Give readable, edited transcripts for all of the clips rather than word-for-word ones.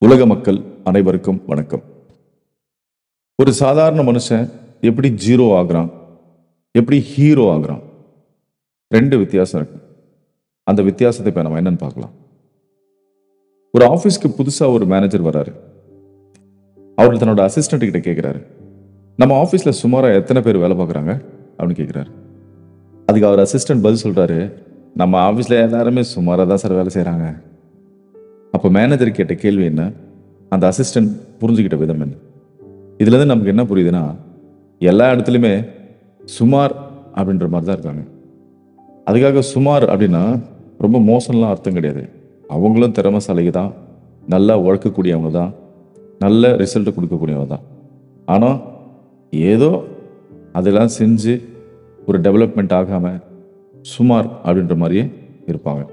உலக மக்கள் அனைவருக்கும் வணக்கம். ஒரு சாதாரண மனுஷன் எப்படி ஜீரோ ஆகுறான், எப்படி ஹீரோ ஆகுறான், ரெண்டு வித்தியாசம் இருக்கு. அந்த வித்தியாசத்தை இப்ப நம்ம என்னன்னு பார்க்கலாம். ஒரு ஆபீஸ்க்கு புதுசா ஒரு மேனேஜர் வராரு. அவர் தன்னோட அசிஸ்டன்ட் கிட்ட கேட்கிறாரு, நம்ம ஆபீஸ்ல சுமாரா எத்தனை பேர் வேலை பார்க்குறாங்க அப்படின்னு கேட்கிறாரு. அதுக்கு அவர் அசிஸ்டன்ட் பதில் சொல்றாரு, நம்ம ஆபீஸ்ல எல்லாருமே சுமாரா தான் சார் வேலை செய்யறாங்க. அப்போ மேனேஜர் கேட்ட கேள்வி என்ன, அந்த அசிஸ்டன்ட் புரிஞ்சுக்கிட்ட விதம் என்ன? இதுலேருந்து நமக்கு என்ன புரியுதுன்னா, எல்லா இடத்துலையுமே சுமார் அப்படின்ற மாதிரி தான் இருக்காங்க. அதுக்காக சுமார் அப்படின்னா ரொம்ப மோசம்லாம் அர்த்தம் கிடையாது. அவங்களும் திறமைசாலிங்க தான், நல்லா உழைக்கக்கூடியவங்க தான், நல்ல ரிசல்ட் கொடுக்கக்கூடியவங்க தான். ஆனால் ஏதோ அதெல்லாம் செஞ்சு ஒரு டெவலப்மெண்ட் ஆகாமல் சுமார் அப்படின்ற மாதிரியே இருப்பாங்க.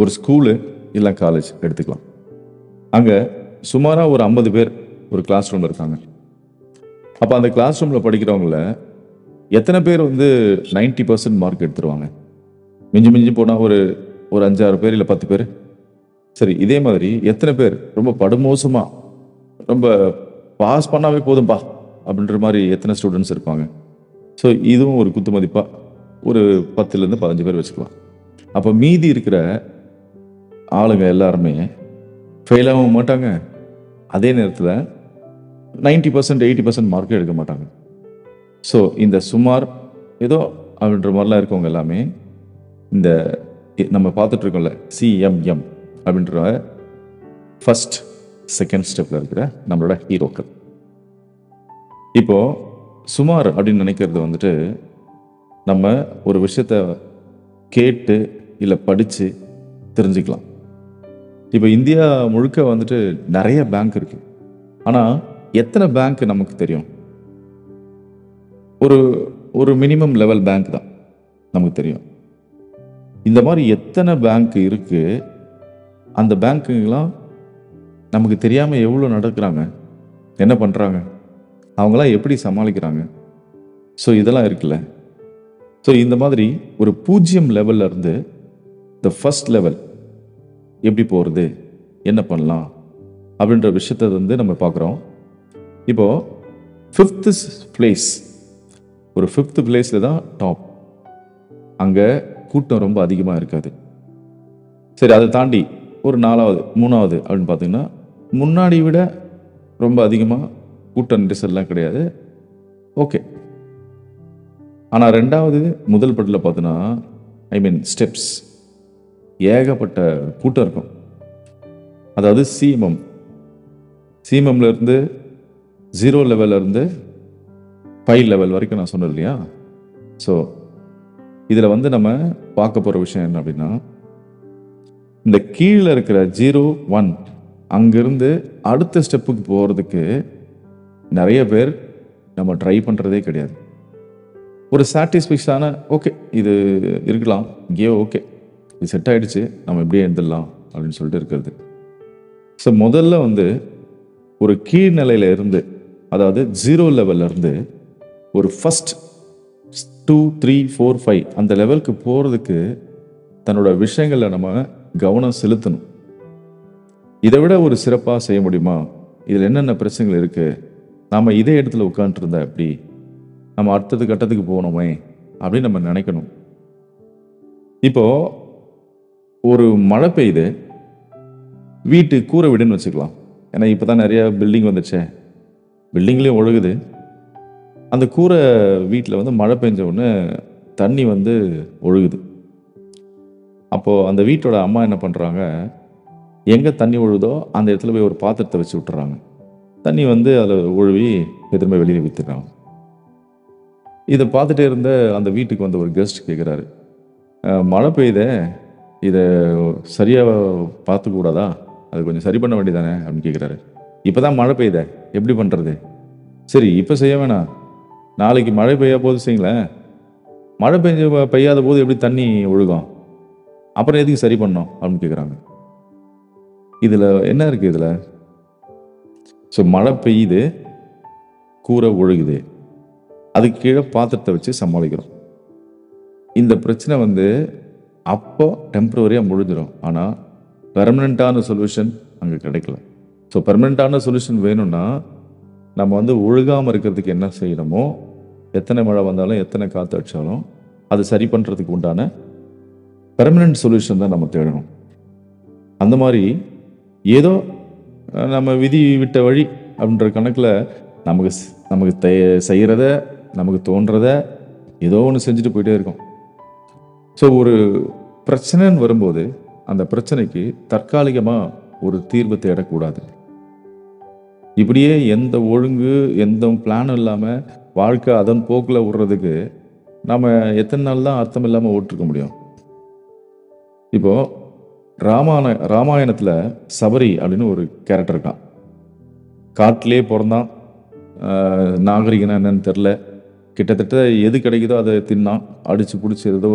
ஒரு ஸ்கூலு இல்லை காலேஜ் எடுத்துக்கலாம். அங்கே சுமாராக ஒரு 50 பேர் ஒரு கிளாஸ் ரூமில் இருக்காங்க. அப்போ அந்த கிளாஸ் ரூமில் படிக்கிறவங்கள எத்தனை பேர் 90% மார்க் எடுத்துருவாங்க? மிஞ்சி மிஞ்சி போனால் ஒரு 5-6 பேர் இல்லை 10 பேர். சரி, இதே மாதிரி எத்தனை பேர் ரொம்ப படுமோசமாக ரொம்ப பாஸ் பண்ணாவே போதும்பா அப்படின்ற மாதிரி எத்தனை ஸ்டூடெண்ட்ஸ் இருப்பாங்க? ஸோ இதுவும் ஒரு குத்து மதிப்பாக ஒரு 10-15 பேர் வச்சுக்கலாம். அப்போ மீதி இருக்கிற ஆளுங்க எல்லாருமே ஃபெயில் ஆகவும் மாட்டாங்க, அதே நேரத்தில் 90% 80% மார்க்கும் எடுக்க மாட்டாங்க. ஸோ இந்த சுமார் ஏதோ அப்படின்ற மாதிரிலாம் இருக்கவங்க எல்லாமே இந்த நம்ம பார்த்துட்டு இருக்கோம்ல சிஎம்எம் அப்படின்ற ஃபர்ஸ்ட் செகண்ட் ஸ்டெப்பில் இருக்கிற நம்மளோட ஹீரோக்கள். இப்போ சுமார் அப்படின்னு நினைக்கிறது நம்ம ஒரு விஷயத்த கேட்டு இல்லை படித்து தெரிஞ்சுக்கலாம். இப்போ இந்தியா முழுக்க நிறைய பேங்க் இருக்கு. ஆனால் எத்தனை பேங்க் நமக்கு தெரியும்? ஒரு ஒரு மினிமம் லெவல் பேங்க் தான் நமக்கு தெரியும். இந்த மாதிரி எத்தனை பேங்க் இருக்கு, அந்த பேங்க்குங்கெல்லாம் நமக்கு தெரியாமல் எவ்வளோ நடக்கிறாங்க, என்ன பண்ணுறாங்க, அவங்களாம் எப்படி சமாளிக்கிறாங்க? ஸோ இதெல்லாம் இருக்குல்ல. ஸோ இந்த மாதிரி ஒரு 0 லெவல்ல இருந்து த ஃபர்ஸ்ட் லெவல் எப்படி போகிறது, என்ன பண்ணலாம் அப்படின்ற விஷயத்தை நம்ம பார்க்குறோம். இப்போ 5th பிளேஸ், ஒரு 5th பிளேஸில் தான் டாப். அங்கே கூட்டம் ரொம்ப அதிகமாக இருக்காது. சரி, அதை தாண்டி ஒரு 4வது 3வது அப்படின்னு பார்த்தீங்கன்னா முன்னாடி விட ரொம்ப அதிகமாக கூட்ட நெரிசல்லாம் கிடையாது, ஓகே. ஆனால் 2வது முதல் பட்டில் பார்த்தீங்கன்னா ஸ்டெப்ஸ் ஏகப்பட்ட கூட்டம் இருக்கும். அதாவது சிஎம்எம்ல இருந்து 0 லெவல்ல இருந்து 5 லெவல் வரைக்கும் நான் சொன்னேன் இல்லையா? ஸோ இதில் நம்ம பார்க்க போகிற விஷயம் என்ன அப்படின்னா, இந்த கீழே இருக்கிற 0, 1 அங்கிருந்து அடுத்த ஸ்டெப்புக்கு போகிறதுக்கு நிறைய பேர் நம்ம ட்ரை பண்ணுறதே கிடையாது. ஒரு சாட்டிஸ்ஃபேக்ஷனான ஓகே இது இருக்கலாம், இங்கேயோ ஓகே இது செட் ஆகிடுச்சு, நம்ம இப்படியே எழுந்துடலாம் அப்படின்னு சொல்லிட்டு இருக்கிறது. ஸோ முதல்ல ஒரு கீழ்நிலையில இருந்து, அதாவது 0 லெவல்ல இருந்து ஒரு ஃபர்ஸ்ட் 2, 3, 4, 5 அந்த லெவலுக்கு போகிறதுக்கு தன்னோட விஷயங்களில் நம்ம கவனம் செலுத்தணும். இதை விட ஒரு சிறப்பாக செய்ய முடியுமா, இதில் என்னென்ன பிரச்சனைகள் இருக்குது, நாம் இதே இடத்துல உட்காந்துருந்தா எப்படி, நம்ம அடுத்தது கட்டத்துக்கு போகணுமே அப்படின்னு நம்ம நினைக்கணும். இப்போது ஒரு மழை பெய்யுது, வீட்டு கூரை வீடுன்னு வச்சுக்கலாம். ஏன்னா இப்போ தான் நிறைய பில்டிங் வந்துச்சே, பில்டிங்லேயும் ஒழுகுது. அந்த கூரை வீட்டில் மழை பெஞ்ச உடனே தண்ணி ஒழுகுது. அப்போது அந்த வீட்டோட அம்மா என்ன பண்ணுறாங்க, எங்கே தண்ணி ஒழுகுதோ அந்த இடத்துல போய் ஒரு பாத்திரத்தை வச்சு விட்டுறாங்க. தண்ணி அதில் ஒழுவி திரும்ப வெளியில் விற்றுறாங்க. இதை பார்த்துட்டே இருந்த அந்த வீட்டுக்கு ஒரு கெஸ்ட் கேட்குறாரு, மழை பெய்யுதே, இதை சரியாக பார்த்துக்கூடாதா, அது கொஞ்சம் சரி பண்ண வேண்டியதானே அப்படின்னு கேட்குறாரு. இப்போ தான் மழை பெய்யுதே, எப்படி பண்ணுறது? சரி இப்போ செய்ய வேணாம், நாளைக்கு மழை பெய்யா போது செய்யுங்களேன். மழை பெய்யாத போது எப்படி தண்ணி ஒழுகும், அப்புறம் எதுக்கு சரி பண்ணோம் அப்படின்னு கேட்குறாங்க. இதில் என்ன இருக்குது இதில்? ஸோ மழை பெய்யுது, கூரை ஒழுகுது, அதுக்கு கீழே பாத்திரத்தை வச்சு சமாளிக்கிறோம். இந்த பிரச்சனை அப்போ டெம்பரவரியாக முடிஞ்சிடும். ஆனால் பெர்மனண்ட்டான சொல்யூஷன் அங்கே கிடைக்கல. ஸோ பெர்மனெண்ட்டான சொல்யூஷன் வேணும்னா நம்ம வந்து ஒழுகாமல் இருக்கிறதுக்கு என்ன செய்யணுமோ, எத்தனை மழை வந்தாலும் எத்தனை காற்று அடித்தாலும் அது சரி பண்ணுறதுக்கு உண்டான பெர்மனெண்ட் சொல்யூஷன் தான் நம்ம தேடணும். அந்த மாதிரி ஏதோ நம்ம விதி விட்ட வழி அப்படின்ற கணக்கில் நமக்கு நமக்கு செய்கிறத நமக்கு தோன்றத ஏதோ ஒன்று செஞ்சுட்டு போயிட்டே இருக்கோம். ஸோ ஒரு பிரச்சனைன்னு வரும்போது அந்த பிரச்சனைக்கு தற்காலிகமாக ஒரு தீர்வு தேடக்கூடாது. இப்படியே எந்த ஒழுங்கு எந்த பிளானும் இல்லாமல் வாழ்க்கை அதன் போக்கில் விடுறதுக்கு நம்ம எத்தனை நாள் தான் அர்த்தம் இல்லாமல் ஓட்டிருக்க முடியும்? இப்போது ராமாயணத்தில் சபரி அப்படின்னு ஒரு கேரக்டர் இருக்கான். காட்டிலே பிறந்தான், நாகரிகனா என்னன்னு தெரில, கிட்டத்தட்ட எது கிடைக்குதோ அதை தின்னான், அடித்து பிடிச்சி ஏதோ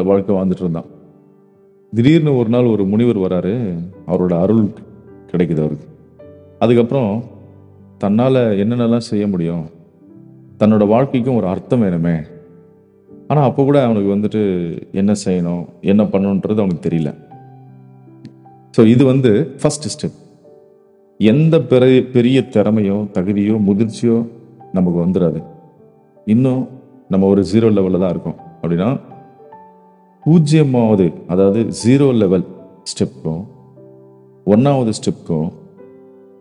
வாழ்க்கை வாழ்ந்துட்டு இருந்தான். திடீர்னு ஒரு நாள் ஒரு முனிவர் வராரு, அவரோட அருள் கிடைக்குது அவருக்கு. அதுக்கப்புறம் தன்னால் என்னென்னலாம் செய்ய முடியும், தன்னோட வாழ்க்கைக்கும் ஒரு அர்த்தம் வேணுமே. ஆனால் அப்போ கூட அவனுக்கு வந்துட்டு என்ன செய்யணும் என்ன பண்ணணுன்றது அவனுக்கு தெரியல. ஸோ இது வந்து ஃபர்ஸ்ட் ஸ்டெப். எந்த பெரிய திறமையோ தகுதியோ முதிர்ச்சியோ நமக்கு வந்துடாது. இன்னும் நம்ம ஒரு 0 லெவலில் தான் இருக்கோம். அப்படின்னா 0வது, அதாவது 0 லெவல் ஸ்டெப்புக்கும் 1வது ஸ்டெப்புக்கும்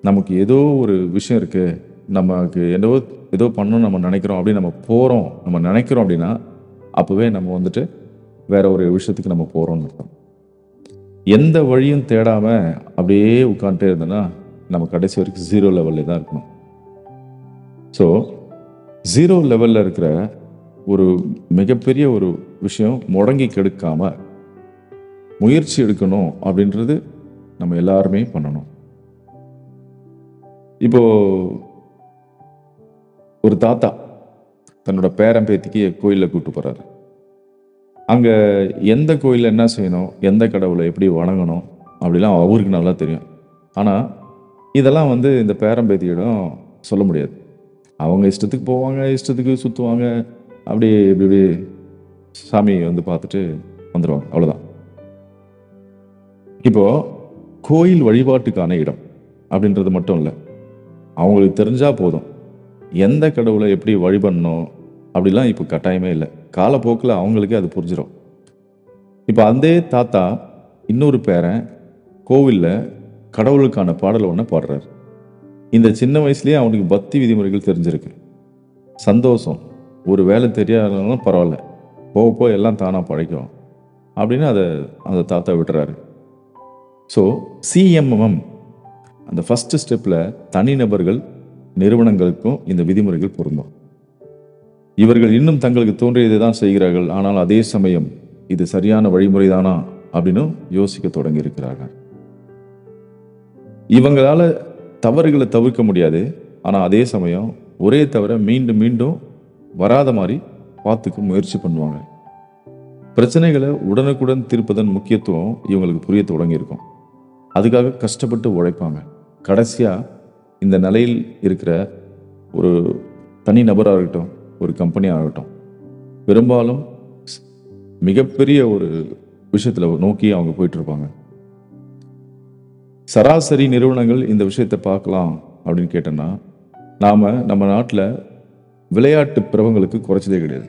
நமக்கு ஏதோ ஒரு விஷயம் இருக்குது, நமக்கு ஏதோ பண்ணணும் நம்ம நினைக்கிறோம் அப்படின்னு நம்ம போகிறோம், நம்ம நினைக்கிறோம் அப்படின்னா அப்போவே நம்ம வந்துட்டு வேற ஒரு விஷயத்துக்கு நம்ம போகிறோம்னு அர்த்தம். எந்த வழியும் தேடாமல் அப்படியே உட்காந்துட்டே இருந்தோன்னா நம்ம கடைசி வரைக்கும் 0 லெவலில் தான் இருக்கணும். ஸோ 0 லெவலில் இருக்கிற ஒரு மிகப்பெரிய ஒரு விஷயம் முடங்கி கெடுக்காம முயற்சி எடுக்கணும் அப்படின்றது நம்ம எல்லாருமே பண்ணணும். இப்போ ஒரு தாத்தா தன்னோட பேரன் பேத்திக்கு கோயிலில் கூப்பிட்டு போறாரு. அங்கே எந்த கோயிலில் என்ன செய்யணும், எந்த கடவுளை எப்படி வணங்கணும் அப்படிலாம் அவருக்கு நல்லா தெரியும். ஆனால் இதெல்லாம் வந்து இந்த பேரம்பேத்தியிடம் சொல்ல முடியாது. அவங்க இஷ்டத்துக்கு போவாங்க, இஷ்டத்துக்கு சுற்றுவாங்க, அப்படி இப்படி சாமி வந்து பார்த்துட்டு வந்துடுவாங்க, அவ்வளோதான். இப்போ கோயில் வழிபாட்டுக்கான இடம் அப்படின்றது மட்டும் இல்லை, அவங்களுக்கு தெரிஞ்சால் போதும் எந்த கடவுளை எப்படி வழிபடணும் அப்படிலாம் இப்போ கட்டாயமே இல்லை. காலப்போக்கில் அவங்களுக்கே அது புரிஞ்சிடும். இப்போ அதே தாத்தா இன்னொரு பேரன் கோவிலில் கடவுளுக்கான பாடல் ஒன்று பாடுறாரு. இந்த சின்ன வயசுலேயே அவனுக்கு பக்தி விதிமுறைகள் தெரிஞ்சிருக்கு. சந்தோஷம், ஒரு வேலை தெரியாதனாலும் பரவாயில்ல, போக போக எல்லாம் தானாக பழைக்கும் அப்படின்னு அந்த தாத்தா விட்டுறாரு. ஸோ சிஎம்எம் அந்த ஃபஸ்ட்டு ஸ்டெப்பில் தனிநபர்கள் நிறுவனங்களுக்கும் இந்த விதிமுறைகள் பொருந்தும். இவர்கள் இன்னும் தங்களுக்கு தோன்றியதை தான் செய்கிறார்கள், ஆனால் அதே சமயம் இது சரியான வழிமுறை தானா அப்படின்னு யோசிக்க தொடங்கி இருக்கிறார்கள். இவங்களால தவறுகளை தவிர்க்க முடியாது, ஆனால் அதே சமயம் ஒரே தவிர மீண்டும் மீண்டும் வராத மாதிரி பார்த்துக்க முயற்சி பண்ணுவாங்க. பிரச்சனைகளை உடனுக்குடன் தீர்ப்பதன் முக்கியத்துவம் இவங்களுக்கு புரிய தொடங்கியிருக்கும். அதுக்காக கஷ்டப்பட்டு உழைப்பாங்க. கடைசியாக இந்த நிலையில் இருக்கிற ஒரு தனி நபராக இருக்கட்டும், ஒரு கம்பெனியாக இருக்கட்டும், பெரும்பாலும் மிகப்பெரிய ஒரு விஷயத்தில் நோக்கி அவங்க போயிட்டு இருப்பாங்க. சராசரி நிறுவனங்கள் இந்த விஷயத்தை பார்க்கலாம் அப்படின்னு கேட்டோன்னா, நாம் நம்ம நாட்டில் விளையாட்டு பிரபங்களுக்கு குறைச்சதே கிடையாது.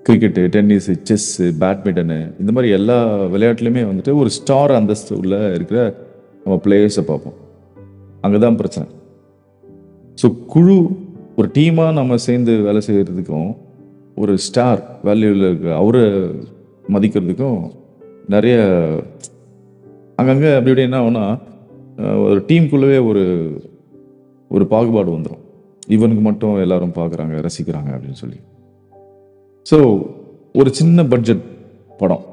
கிரிக்கெட்டு, டென்னிஸு, செஸ்ஸு, பேட்மிண்டனு, இந்த மாதிரி எல்லா விளையாட்டுலையுமே வந்துட்டு ஒரு ஸ்டார் அந்தஸ்து உள்ள இருக்கிற நம்ம பிளேயர்ஸை பார்ப்போம். அங்கே தான் பிரச்சனை. ஸோ குழு ஒரு டீமாக நம்ம சேர்ந்து வேலை செய்கிறதுக்கும் ஒரு ஸ்டார் வேல்யூவில் இருக்க அவரை மதிக்கிறதுக்கும் நிறைய அங்கங்கே அப்படி இப்படி என்ன ஆகுனா, ஒரு டீமுக்குள்ளவே ஒரு பாகுபாடு வந்துடும். இவனுக்கு மட்டும் எல்லாரும் பார்க்குறாங்க, ரசிக்கிறாங்க அப்படின்னு சொல்லி. ஸோ ஒரு சின்ன பட்ஜெட் படம்,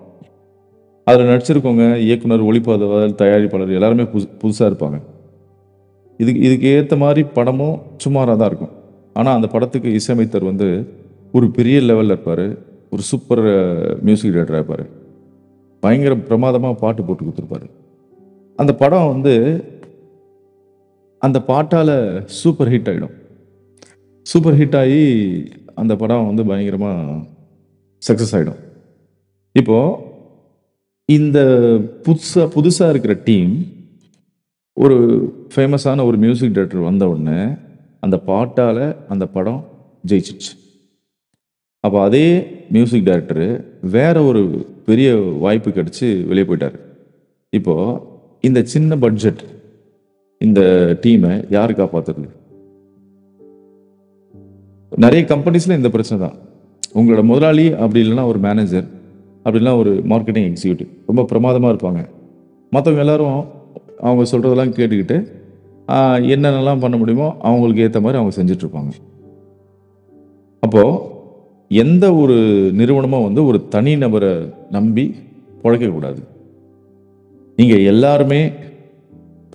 அதில் நடிச்சிருக்கவங்க இயக்குனர், ஒளிப்பதிவாளர், தயாரிப்பாளர் எல்லாருமே புதுசாக இருப்பாங்க. இதுக்கு ஏற்ற மாதிரி படமும் சுமாராக தான் இருக்கும். ஆனால் அந்த படத்துக்கு இசையமைத்தர் வந்து ஒரு பெரிய லெவலில் இருப்பார், ஒரு சூப்பர் மியூசிக் டைரக்டராக இருப்பார், பயங்கர பிரமாதமாக பாட்டு போட்டு கொடுத்துருப்பாரு. அந்த படம் வந்து அந்த பாட்டால் சூப்பர் ஹிட் ஆகிடும். சூப்பர் ஹிட் ஆகி அந்த படம் வந்து பயங்கரமாக சக்ஸஸ் ஆகிடும். இப்போது இந்த புதுசாக இருக்கிற டீம் ஒரு ஃபேமஸான ஒரு மியூசிக் டைரக்டர் வந்த உடனே அந்த பாட்டால் அந்த படம் ஜெயிச்சிச்சு. அப்போ அதே மியூசிக் டைரக்டரு வேற ஒரு பெரிய வாய்ப்பு கிடைச்சி வெளியே போயிட்டார். இப்போது இந்த சின்ன பட்ஜெட் இந்த டீமை யார் காப்பாற்றுறது? நிறைய கம்பெனிஸில் இந்த பிரச்சனை தான். உங்களோட முதலாளி அப்படி இல்லைன்னா ஒரு மேனேஜர், அப்படி இல்லைன்னா ஒரு மார்க்கெட்டிங் எக்ஸிக்யூட்டிவ் ரொம்ப பிரமாதமாக இருப்பாங்க. மற்றவங்க எல்லாரும் அவங்க சொல்கிறதெல்லாம் கேட்டுக்கிட்டு என்னென்னலாம் பண்ண முடியுமோ அவங்களுக்கு ஏற்ற மாதிரி அவங்க செஞ்சிட்ருப்பாங்க. அப்போது எந்த ஒரு நிறுவனமும் வந்து ஒரு தனி நபரை நம்பி பிழைக்கக்கூடாது. நீங்கள் எல்லாருமே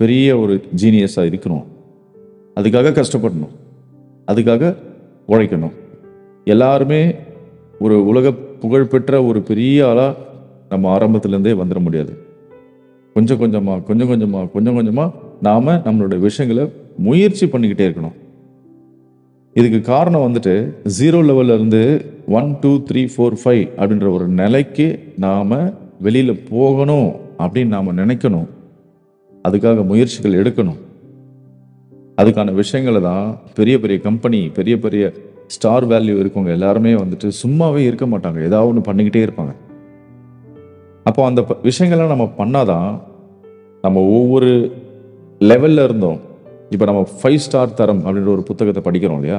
பெரிய ஒரு ஜீனியஸாக இருக்கணும், அதுக்காக கஷ்டப்படணும், அதுக்காக உழைக்கணும். எல்லாருமே ஒரு உலக புகழ்பெற்ற ஒரு பெரிய ஆளாக நம்ம ஆரம்பத்துலேருந்தே வந்துட முடியாது. கொஞ்சம் கொஞ்சமாக நாம் நம்மளுடைய விஷயங்களை முயற்சி பண்ணிக்கிட்டே இருக்கணும். இதுக்கு காரணம் வந்துட்டு 0 லெவலில் இருந்து 1 2 3 4 5 அப்படின்ற ஒரு நிலைக்கு நாம் வெளியில் போகணும் அப்படின்னு நாம் நினைக்கணும். அதுக்காக முயற்சிகள் எடுக்கணும். அதுக்கான விஷயங்களை தான் பெரிய பெரிய கம்பெனி, பெரிய பெரிய ஸ்டார் வேல்யூ இருக்கவங்க எல்லாருமே வந்துட்டு சும்மாவே இருக்க மாட்டாங்க, ஏதாவது ஒன்று பண்ணிக்கிட்டே இருப்பாங்க. அப்போ அந்த விஷயங்கள்லாம் நம்ம பண்ணாதான் நம்ம ஒவ்வொரு லெவலில் இருந்தோம். இப்போ நம்ம 5 ஸ்டார் தரம் அப்படின்ற ஒரு புத்தகத்தை படிக்கிறோம் இல்லையா,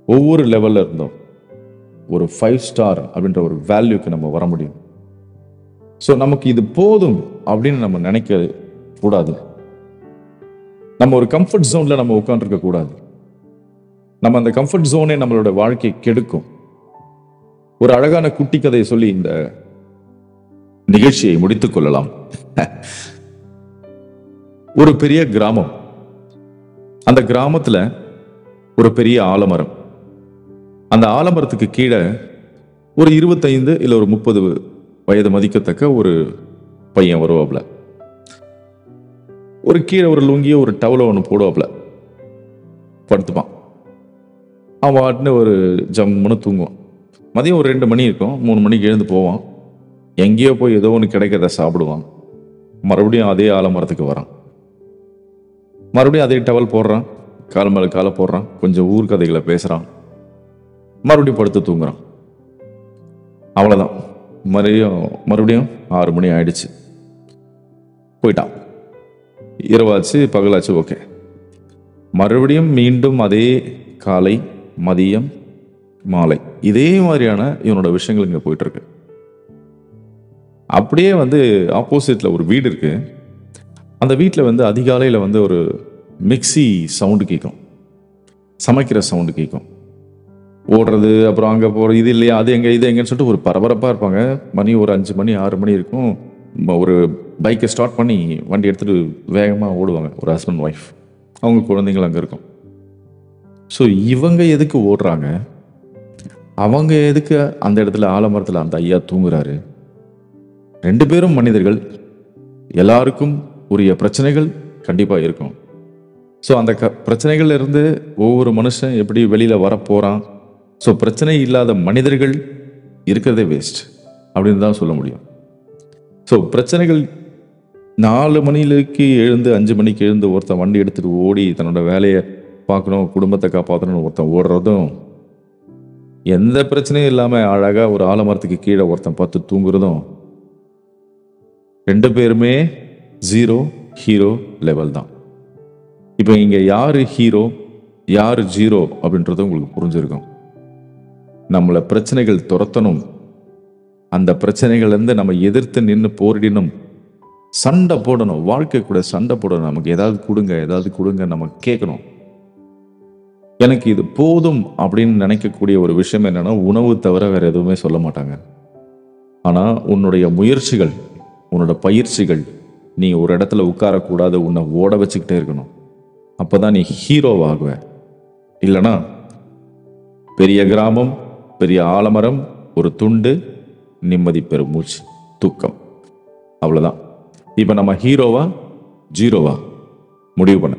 ஒவ்வொரு லெவலில் இருந்தோம் ஒரு 5 ஸ்டார் அப்படின்ற ஒரு வேல்யூக்கு நம்ம வர முடியும். ஸோ நமக்கு இது போதும் அப்படின்னு நம்ம நினைக்க கூடாது. நம்ம ஒரு கம்ஃபர்ட் ஜோனில் நம்ம உட்காந்துருக்க கூடாது. நம்ம அந்த கம்ஃபர்ட் ஜோனே நம்மளோட வாழ்க்கையை கெடுக்கும். ஒரு அழகான குட்டி கதையை சொல்லி இந்த நிகழ்ச்சியை முடித்துக் கொள்ளலாம். ஒரு பெரிய கிராமம். அந்த கிராமத்தில் ஒரு பெரிய ஆலமரம். அந்த ஆலமரத்துக்கு கீழே ஒரு 25 இல்லை ஒரு 30 வயது மதிக்கத்தக்க ஒரு பையன் வருவாப்ல. ஒரு கீழே ஒரு லுங்கியோ ஒரு டவலோ ஒன்று போடுவாப்ல, படுத்துப்பான். அவன் வாட்டின்னு ஒரு ஜம்முன்னு தூங்குவான். மதியம் ஒரு 2 மணி இருக்கும், 3 மணிக்கு எழுந்து போவான். எங்கேயோ போய் ஏதோ ஒன்று கிடைக்கிறத சாப்பிடுவான். மறுபடியும் அதே ஆலமரத்துக்கு வரான். மறுபடியும் அதே டவல் போடுறான், கால் மேலே காலை போடுறான், கொஞ்சம் ஊர் கதைகளை பேசுகிறான், மறுபடியும் படுத்து தூங்குறான். அவ்வளோதான். மறுபடியும் 6 மணி ஆயிடுச்சு, போயிட்டான். இரவாச்சு பகலாச்சு, ஓகே. மறுபடியும் மீண்டும் அதே காலை, மதியம், மாலை, இதே மாதிரியான இவனோட விஷயங்கள் இங்கே போயிட்டு இருக்கு. அப்படியே வந்து ஆப்போசிட்ல ஒரு வீடு இருக்கு. அந்த வீட்டில் வந்து அதிகாலையில் வந்து ஒரு மிக்சி சவுண்டு கேட்கும், சமைக்கிற சவுண்டு கேட்கும், ஓடுறது, அப்புறம் அங்கே போகிறது, இது இல்லையா அது எங்கே இது எங்கன்னு சொல்லிட்டு ஒரு பரபரப்பாக இருப்பாங்க. மணி ஒரு 5 மணி 6 மணி இருக்கும். ஒரு பைக்கை ஸ்டார்ட் பண்ணி வண்டி எடுத்துகிட்டு வேகமாக ஓடுவாங்க, ஒரு ஹஸ்பண்ட் ஒய்ஃப். அவங்க குழந்தைங்கள் அங்கே இருக்கும். ஸோ இவங்க எதுக்கு ஓடுறாங்க, அவங்க எதுக்கு அந்த இடத்துல ஆலமரத்தில் அந்த ஐயா தூங்குறாரு? 2 பேரும் மனிதர்கள், எல்லாருக்கும் உரிய பிரச்சனைகள் கண்டிப்பாக இருக்கும். ஸோ அந்த பிரச்சனைகள்ல இருந்து ஒவ்வொரு மனுஷன் எப்படி வெளியில் வரப்போகிறான். ஸோ பிரச்சனை இல்லாத மனிதர்கள் இருக்கிறதே வேஸ்ட் அப்படின்னு தான் சொல்ல முடியும். ஸோ பிரச்சனைகள் 4 மணிக்கு எழுந்து 5 மணிக்கு எழுந்து ஒருத்தன் வண்டி எடுத்துகிட்டு ஓடி தன்னோட வேலையை பார்க்கணும், குடும்பத்தை காப்பாற்றணும்னு ஒருத்தன் ஓடுறதும், எந்த பிரச்சனையும் இல்லாமல் அழகாக ஒரு ஆலமரத்துக்கு கீழே ஒருத்தன் பார்த்து தூங்குறதும், 2 பேருமே 0 ஹீரோ லெவல் தான். இப்போ இங்கே யார் ஹீரோ யார் 0 அப்படின்றது உங்களுக்கு புரிஞ்சிருக்கும். நம்மளை பிரச்சனைகள் துரத்தணும், அந்த பிரச்சனைகள்லேருந்து நம்ம எதிர்த்து நின்று போரிடணும், சண்டை போடணும், வாழ்க்கை கூட சண்டை போடணும். நமக்கு ஏதாவது கொடுங்க நம்ம கேட்கணும். எனக்கு இது போதும் அப்படின்னு நினைக்கக்கூடிய ஒரு விஷயம் என்னன்னா, உணவு தவிர வேற எதுவுமே சொல்ல மாட்டாங்க. ஆனால் உன்னுடைய முயற்சிகள், உன்னோட பயிற்சிகள், நீ ஒரு இடத்துல உட்காரக்கூடாது, உன்னை ஓட வச்சுக்கிட்டே இருக்கணும். அப்போதான் நீ ஹீரோவாகுவ. இல்லைனா பெரிய கிராமம், பெரிய ஆலமரம், ஒரு துண்டு, நிம்மதி பெரும் மூச்சு, தூக்கம், அவ்வளோதான். இப்போ நம்ம ஹீரோவா 0வா முடிவு பண்ண.